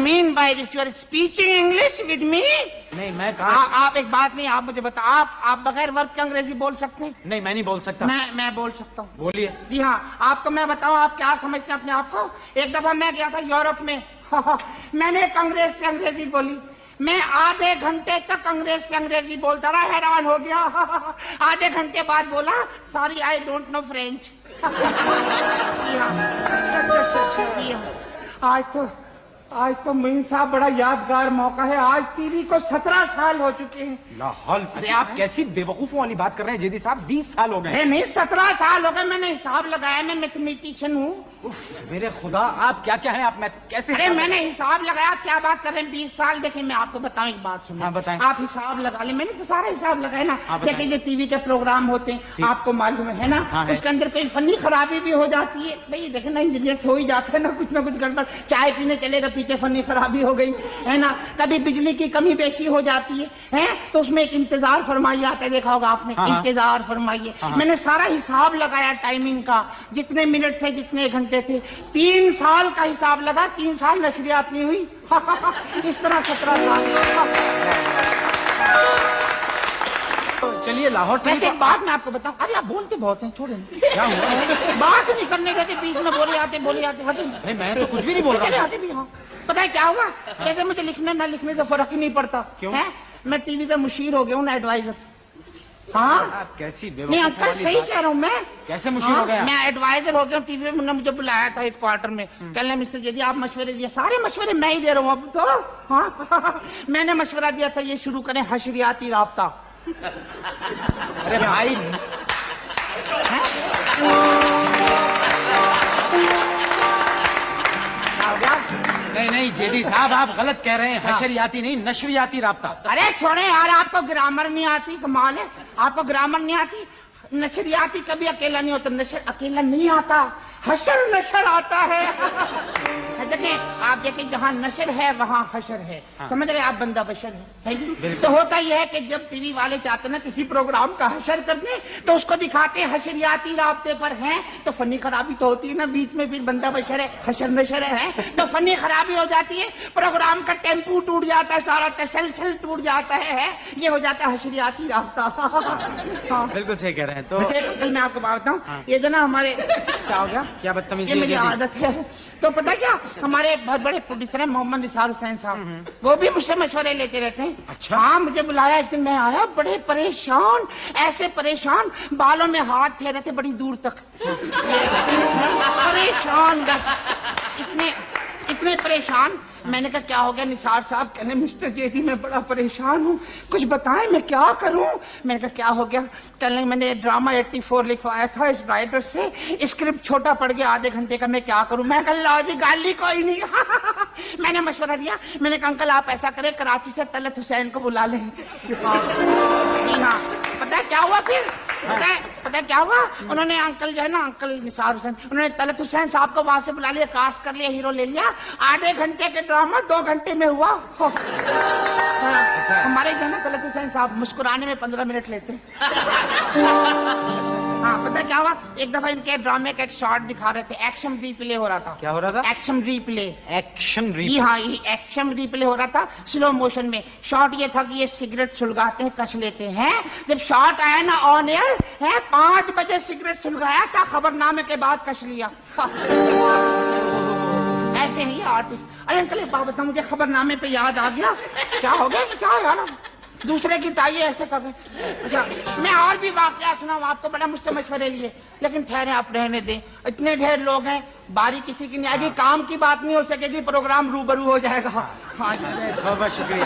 mean by this? You are speaking English with me? نہیں میں کہا آپ ایک بات نہیں، آپ مجھے بتاؤ، آپ بغیر ورب کے انگریزی بول سکتے ہیں؟ نہیں میں نہیں بول سکتا. میں بول سکتا ہوں. بولیے. جی ہاں، آپ کو میں بتاؤں آپ کیا سمجھتے ہیں اپنے آپ کو. ایک دفعہ میں گیا تھا یورپ میں، میں نے ایک انگریز سے انگریزی بولی، میں آدھے گھنٹے تک انگریز سے انگریزی بولتا رہا، حیران ہو گیا. آدھے گھنٹے بعد بولا sorry I don't know French. آج تو مین صاحب بڑا یادگار موقع ہے. آج ٹی وی کو 17 سال ہو چکے ہیں. لاہور. ارے آپ کیسی بے وقوفوں والی بات کر رہے ہیں جیدی صاحب؟ 20 سال ہو گئے. نہیں 17 سال ہو گئے، میں نے حساب لگایا، میں میتھمیٹیشین ہوں. میرے خدا، آپ کیا کیا ہیں؟ آپ کیسے؟ ارے میں نے حساب لگایا. کیا بات کر رہے ہیں 20 سال؟ دیکھیں میں آپ کو بتاؤں ایک بات سنیں. ہاں بتائیں. آپ حساب لگا لیں، میں نے تو سارا حساب لگایا نا. دیکھیں جو ٹی وی کے پروگرام ہوتے ہیں آپ کو معلوم ہے نا، اس کے اندر کوئی فنی خرابی بھی ہو جاتی ہے. بھائی دیکھیں نا انجینئر ہو ہی جاتے ہیں نا کچھ گڑبڑ. چائے پینے چلے گا پیچھے فنی خرابی ہو گئی ہے نا. کبھی بجلی کی کمی بیشی ہو جاتی ہے تو اس میں ایک انتظار فرمائیے آتا ہے، دیکھا ہوگا آپ نے. انتظار فرمائیے. میں نے سارا حساب لگایا ٹائمنگ کا، جتنے منٹ تھے جتنے گھنٹے تھے. 3 سال کا حساب لگا. 3 سال نشریات نہیں ہوئی. اس طرح 17 سال. چلیے لاہور سے ویسے ایک بات میں آپ کو بتاؤں. ارے آپ بولتے بہت ہیں، چھوڑیں. کیا ہوا؟ بات نہیں کرنے دیتے، بیچ میں بولے آتے. نہیں میں تو کچھ بھی نہیں بول رہا. پتہ ہے کیا ہوا؟ جیسے مجھے لکھنے نہ لکھنے سے فرق ہی نہیں پڑتا. کیوں؟ میں ٹی وی پہ مشیر ہو گیا ہوں نا، ایڈوائزر. ہاں کیسی نہیں انکل صحیح کہہ رہا ہوں میں. کیسے مشیر ہو گیا؟ میں ایڈوائزر ہو گیا ہوں ٹی وی میں. مجھے بلایا تھا ہیڈ کوارٹر میں، کہنے مسٹر جیدی آپ مشورے دیے. سارے مشورے میں ہی دے رہا ہوں اب تو. ہاں میں نے مشورہ دیا تھا یہ شروع کریں حشریاتی رابطہ. ارے بھائی نہیں جیدی صاحب آپ غلط کہہ رہے ہیں. حشریاتی نہیں، نشریاتی رابطہ. ارے چھوڑے یار، آپ کو گرامر نہیں آتی. کمال ہے، آپ کو گرامر نہیں آتی. نشریاتی کبھی اکیلا نہیں ہوتا، نشر اکیلا نہیں آتا، حشر نشر آتا ہے. دیکھیں آپ دیکھیں جہاں نشر ہے وہاں حشر ہے. سمجھ رہے آپ؟ بندہ بشر ہے جی. تو ہوتا یہ ہے کہ جب ٹی وی والے چاہتے نا کسی پروگرام کا حشر کر دیں تو اس کو دکھاتے ہیں حشریاتی رابطے پر ہیں. تو فنی خرابی تو ہوتی ہے نا بیچ میں، پھر بندہ بشر ہے حشر نشر ہے تو فنی خرابی ہو جاتی ہے. پروگرام کا ٹیمپو ٹوٹ جاتا ہے، سارا تسلسل ٹوٹ جاتا ہے. یہ ہو جاتا ہے حشریاتی رابطہ. بالکل صحیح کہہ رہے ہیں. تو میں آپ کو بات بتاؤں، یہ جو نا ہمارے کیا ہو گیا، کیا بدتمیزی یہ میری عادت ہے. تو پتہ کیا، ہمارے بہت بڑے پروڈیوسر ہیں محمد نثار حسین صاحب، وہ بھی مجھ سے مشورے لیتے رہتے ہیں. اچھا. ہاں مجھے بلایا ایک دن، میں آیا بڑے پریشان، ایسے پریشان بالوں میں ہاتھ پھیرے تھے بڑی دور تک. پریشان اتنے پریشان. میں نے کہا کیا ہو گیا نثار صاحب؟ کہنے مسٹر جیدی میں بڑا پریشان ہوں، کچھ بتائیں میں کیا کروں. میں نے کہا کیا ہو گیا؟ کہنے میں نے ڈرامہ 84 لکھوایا تھا اس رائٹر سے، اسکرپٹ چھوٹا پڑ گیا آدھے گھنٹے کا، میں کیا کروں؟ میں کہا لاؤ جی گالی کوئی نہیں. میں نے مشورہ دیا. میں نے کہا انکل آپ ایسا کریں کراچی سے طلعت حسین کو بلا لیں. ہاں پتہ ہے کیا ہوا پھر؟ پتہ ہے کیا ہوا؟ انہوں نے انکل جو ہے نا انکل نثار حسین، انہوں نے طلعت حسین صاحب کو وہاں سے بلا لیا، کاسٹ کر لیا، ہیرو لے لیا. آدھے گھنٹے کے ڈرامہ 2 گھنٹے میں ہوا. ہمارے جو ہے نا طلعت حسین صاحب مسکرانے میں 15 منٹ لیتے. ہاں پتہ کیا ہوا؟ ایک دفعہ ان کے ڈرامے کا ایک شارٹ دکھا رہے تھے، ایکشن ری پلے ہو رہا تھا. کیا ہو رہا تھا؟ ایکشن ری پلے. جی ہاں ایکشن ری پلے ہو رہا تھا سلو موشن میں. شارٹ یہ تھا کہ یہ سگریٹ سلگاتے ہیں، کش لیتے ہیں. جب شارٹ آیا نا آن ایئر ہے 5 بجے سگریٹ سلگایا تھا، خبر نامے کے بعد کش لیا. ایسے نہیں آرٹسٹ. ارے انکل ایک بات بتاؤ، مجھے خبر نامے پہ یاد آ گیا. کیا ہو گیا؟ کیا یار دوسرے کی ٹائی ایسے کر رہے. میں اور بھی واقعہ سناؤں آپ کو، بڑا مجھ سے مشورے لیے، لیکن ٹھہرے آپ رہنے دیں. اتنے ڈھیر لوگ ہیں، باری کسی کی نہیں آئے گی، کام کی بات نہیں ہو سکے گی، پروگرام روبرو ہو جائے گا. ہاں بہت شکریہ.